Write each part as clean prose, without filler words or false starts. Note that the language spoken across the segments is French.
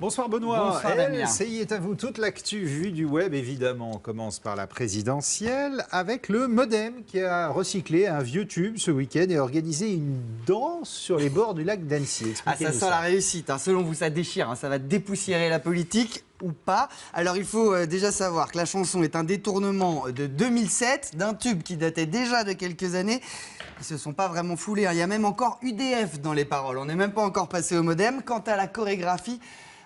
Bonsoir Benoît. Bonsoir Damien. LCI est à vous. Toute l'actu vue du web, évidemment. On commence par la présidentielle avec le Modem qui a recyclé un vieux tube ce week-end et organisé une danse sur les bords du lac d'Annecy. Ça sent la réussite. Selon vous, ça déchire. Ça va dépoussiérer la politique ou pas. Alors il faut déjà savoir que la chanson est un détournement de 2007 d'un tube qui datait déjà de quelques années. Ils se sont pas vraiment foulés. Il y a même encore UDF dans les paroles. On n'est même pas encore passé au Modem. Quant à la chorégraphie,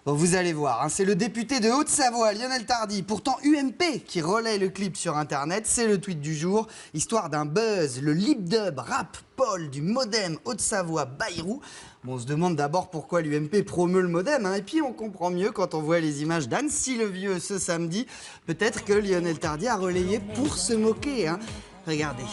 bon, vous allez voir, c'est le député de Haute-Savoie, Lionel Tardy, pourtant UMP, qui relaie le clip sur Internet. C'est le tweet du jour, histoire d'un buzz, le lip dub rap Paul du Modem Haute-Savoie Bayrou. Bon, on se demande d'abord pourquoi l'UMP promeut le Modem, et puis on comprend mieux quand on voit les images d'Annecy-le-Vieux ce samedi. Peut-être que Lionel Tardy a relayé pour se moquer. Regardez.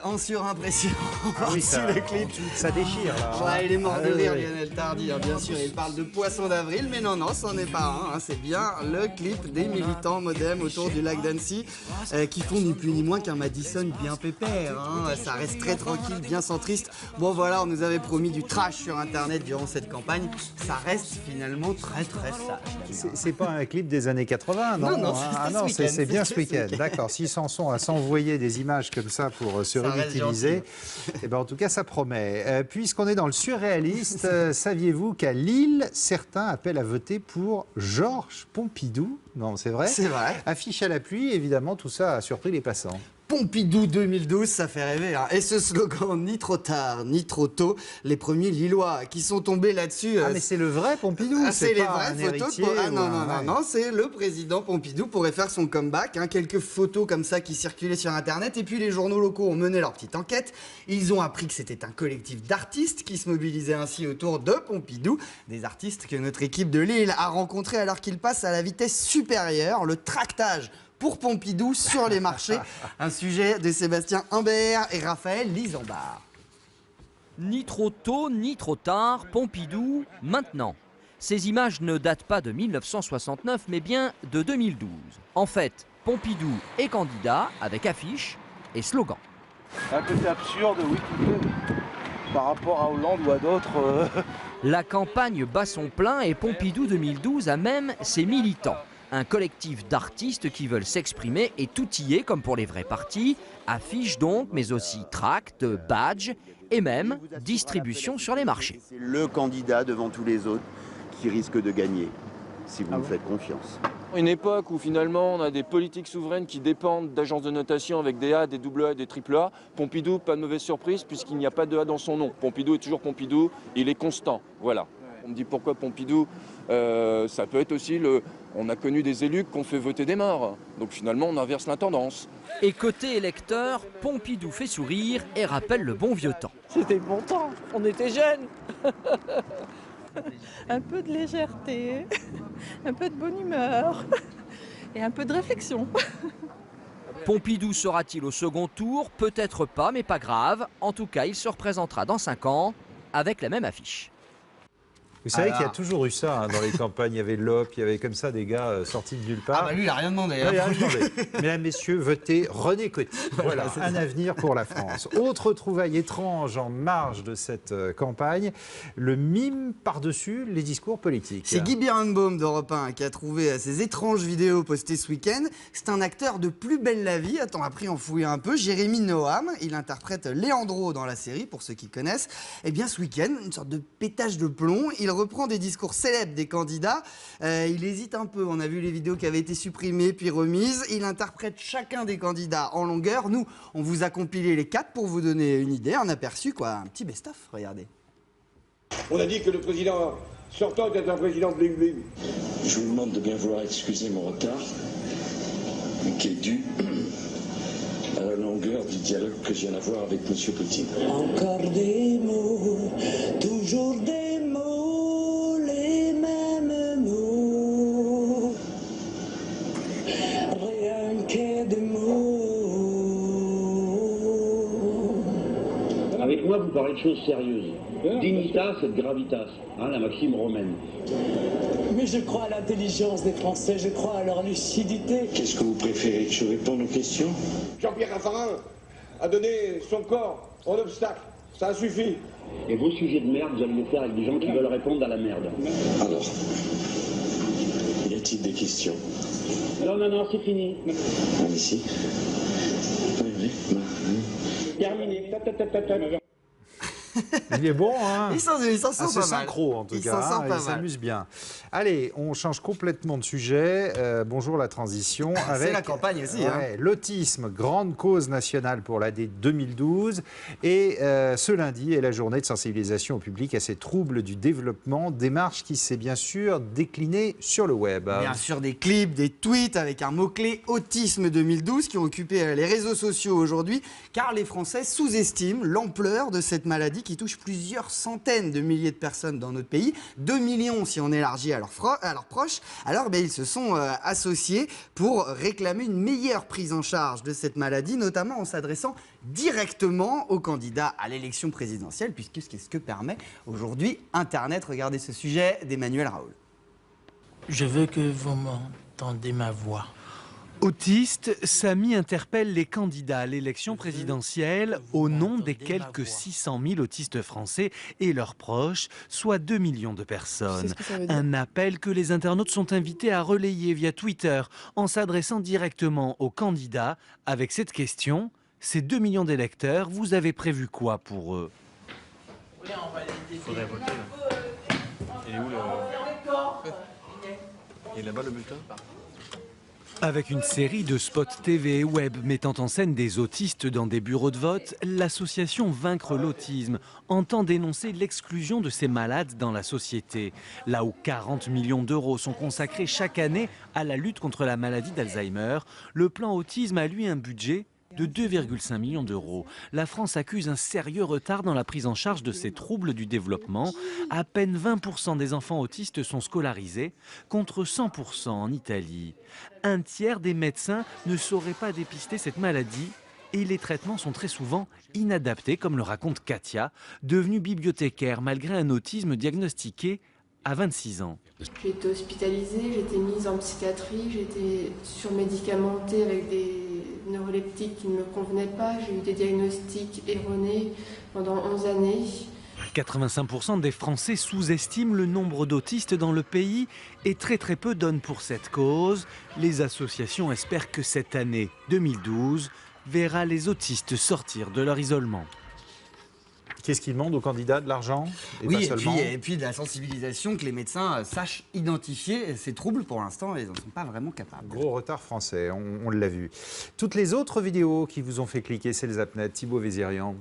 En surimpression. Ah oui, sur le clip. Ça déchire là. Ouais, il est mort de rire, Lionel Tardy, bien sûr. Il parle de poisson d'avril, mais non, c'en est pas un. C'est bien le clip des militants Modem autour du lac d'Annecy qui font ni plus ni moins qu'un Madison bien pépère. Ça reste très tranquille, bien centriste. Bon, voilà, on nous avait promis du trash sur Internet durant cette campagne. Ça reste finalement très sage. C'est pas un clip des années 80, non? Non, c'est bien ce week-end. D'accord, s'ils s'en sont à s'envoyer des images comme ça pour se réutiliser, et ben en tout cas ça promet. Puisqu'on est dans le surréaliste, saviez-vous qu'à Lille, certains appellent à voter pour Georges Pompidou? Non, c'est vrai? C'est vrai. Affiche à la pluie, évidemment, tout ça a surpris les passants. Pompidou 2012, ça fait rêver. Et ce slogan, ni trop tard, ni trop tôt, les premiers Lillois qui sont tombés là-dessus. Ah, mais c'est le vrai Pompidou, c'est les pas vraies un photos. héritier Non, c'est le président Pompidou pourrait faire son comeback. Quelques photos comme ça qui circulaient sur Internet. Et puis les journaux locaux ont mené leur petite enquête. Ils ont appris que c'était un collectif d'artistes qui se mobilisaient ainsi autour de Pompidou. Des artistes que notre équipe de Lille a rencontrés alors qu'ils passent à la vitesse supérieure, le tractage pour Pompidou sur les marchés. Un sujet de Sébastien Humbert et Raphaël Lisambard. Ni trop tôt, ni trop tard, Pompidou, maintenant. Ces images ne datent pas de 1969, mais bien de 2012. En fait, Pompidou est candidat avec affiche et slogan. Un côté absurde, oui, tout est, par rapport à Hollande ou à d'autres. La campagne bat son plein et Pompidou 2012 a même ses militants. Un collectif d'artistes qui veulent s'exprimer et t'outiller comme pour les vrais partis, affiches donc, mais aussi tracts, badges et même distribution sur les marchés. C'est le candidat devant tous les autres qui risque de gagner, si vous me faites confiance. Une époque où finalement on a des politiques souveraines qui dépendent d'agences de notation avec des A, des double A, des triple A. Pompidou, pas de mauvaise surprise puisqu'il n'y a pas de A dans son nom. Pompidou est toujours Pompidou, il est constant, voilà. On me dit pourquoi Pompidou, ça peut être aussi on a connu des élus qui ont fait voter des morts. Donc finalement, on inverse la tendance. Et côté électeur, Pompidou fait sourire et rappelle le bon vieux temps. C'était le bon temps, on était jeunes. Un peu de légèreté, un peu de bonne humeur et un peu de réflexion. Pompidou sera-t-il au second tour? Peut-être pas, mais pas grave. En tout cas, il se représentera dans 5 ans avec la même affiche. Vous savez qu'il y a toujours eu ça dans les campagnes. Il y avait Lop, il y avait comme ça des gars sortis de nulle part. Lui, il n'a rien demandé. Il a rien demandé. Mesdames, messieurs, votez René Coty. Voilà, un avenir pour la France. Autre trouvaille étrange en marge de cette campagne, le mime par-dessus les discours politiques. C'est Guy Birenbaum d'Europe 1 qui a trouvé ces étranges vidéos postées ce week-end. C'est un acteur de Plus belle la vie. Attends, après on fouille un peu. Jérémy Noam, il interprète Léandro dans la série, pour ceux qui connaissent. Eh bien, ce week-end, une sorte de pétage de plomb. Il reprend des discours célèbres des candidats. Il hésite un peu. On a vu les vidéos qui avaient été supprimées puis remises. Il interprète chacun des candidats en longueur. Nous, on vous a compilé les 4 pour vous donner une idée, un aperçu, quoi. Un petit best-of, regardez. On a dit que le président sortant était un président bling-bling. Je vous demande de bien vouloir excuser mon retard, qui est dû à la longueur du dialogue que je viens d'avoir avec M. Poutine. Encore des mots, toujours des mots, les mêmes mots, rien que des mots. Avec moi, vous parler de choses sérieuses. Dignitas et gravitas, hein, la maxime romaine. Mais je crois à l'intelligence des Français, je crois à leur lucidité. Qu'est-ce que vous préférez que je réponde aux questions? Jean-Pierre Raffarin a donné son corps en obstacle. Ça a suffi. Et vos sujets de merde, vous allez les faire avec des gens qui veulent répondre à la merde. Alors, y a-t-il des questions? Non, c'est fini. Allez-y. Terminé. Il est bon, hein? Il s'en sort assez pas mal. synchro, en tout cas. Il Il s'amuse bien. Allez, on change complètement de sujet. Bonjour la transition. C'est la campagne aussi. Hein. L'autisme, grande cause nationale pour l'année 2012. Et ce lundi est la journée de sensibilisation au public à ces troubles du développement. Démarche qui s'est bien sûr déclinée sur le web. Bien sûr, des clips, des tweets avec un mot-clé autisme 2012 qui ont occupé les réseaux sociaux aujourd'hui, car les Français sous-estiment l'ampleur de cette maladie qui touche plusieurs centaines de milliers de personnes dans notre pays, 2 millions si on élargit à leurs proches. Alors ils se sont associés pour réclamer une meilleure prise en charge de cette maladie, notamment en s'adressant directement aux candidats à l'élection présidentielle, puisque c'est ce que permet aujourd'hui Internet. Regardez ce sujet d'Emmanuel Raoul. Je veux que vous m'entendez ma voix. Autiste, Samy interpelle les candidats à l'élection présidentielle au nom des quelques 600 000 autistes français et leurs proches, soit 2 millions de personnes. Un appel que les internautes sont invités à relayer via Twitter en s'adressant directement aux candidats avec cette question: ces 2 millions d'électeurs, vous avez prévu quoi pour eux? Il faudrait voter. Il est où le... Il est là-bas le bulletin? Avec une série de spots TV et web mettant en scène des autistes dans des bureaux de vote, l'association Vaincre l'autisme entend dénoncer l'exclusion de ces malades dans la société. Là où 40 millions d'euros sont consacrés chaque année à la lutte contre la maladie d'Alzheimer, le plan autisme a lui un budget de 2,5 millions d'euros. La France accuse un sérieux retard dans la prise en charge de ces troubles du développement. À peine 20% des enfants autistes sont scolarisés, contre 100% en Italie. Un tiers des médecins ne sauraient pas dépister cette maladie et les traitements sont très souvent inadaptés, comme le raconte Katia, devenue bibliothécaire malgré un autisme diagnostiqué à 26 ans. J'ai été hospitalisée, j'ai été mise en psychiatrie, j'ai été surmédicamentée avec des neuroleptiques qui ne me convenaient pas. J'ai eu des diagnostics erronés pendant 11 années. 85% des Français sous-estiment le nombre d'autistes dans le pays et très peu donnent pour cette cause. Les associations espèrent que cette année 2012 verra les autistes sortir de leur isolement. Qu'est-ce qu'ils demandent aux candidats? De l'argent? Oui, et puis de la sensibilisation, que les médecins sachent identifier ces troubles. Pour l'instant, ils n'en sont pas vraiment capables. Gros retard français, on l'a vu. Toutes les autres vidéos qui vous ont fait cliquer, c'est le Zapnet. Thibaut Vézirian.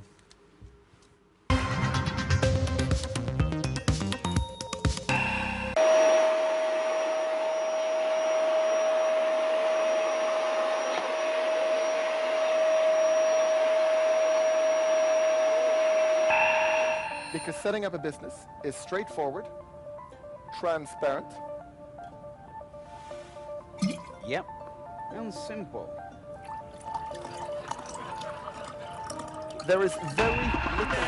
Because setting up a business is straightforward, transparent. Yep, and simple. There is very little.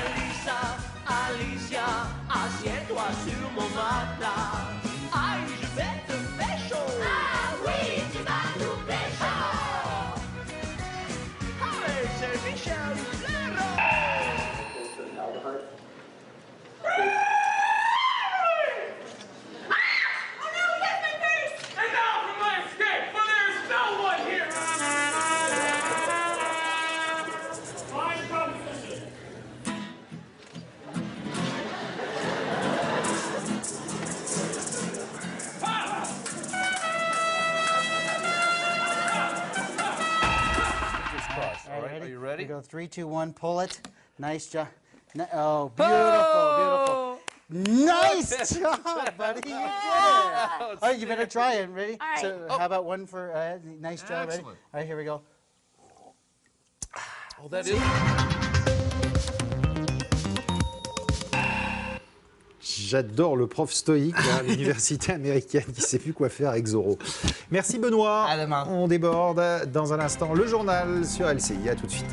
Alicia, assieds-toi sur mon matelas. Aïe, je vais te pécho. Ah oui, tu vas nous pécho. Allez, c'est Michel Lero. Are you ready? We go 3, 2, 1, pull it. Nice job. Oh, beautiful, beautiful. Nice job, buddy. You did it. All right, you better try it. Ready? All right. So, how about one for nice job? Ready? All right, here we go. Oh, that is... J'adore le prof stoïque à l'université américaine qui ne sait plus quoi faire avec Zorro. Merci Benoît. À demain. On déborde dans un instant le journal sur LCI. À tout de suite.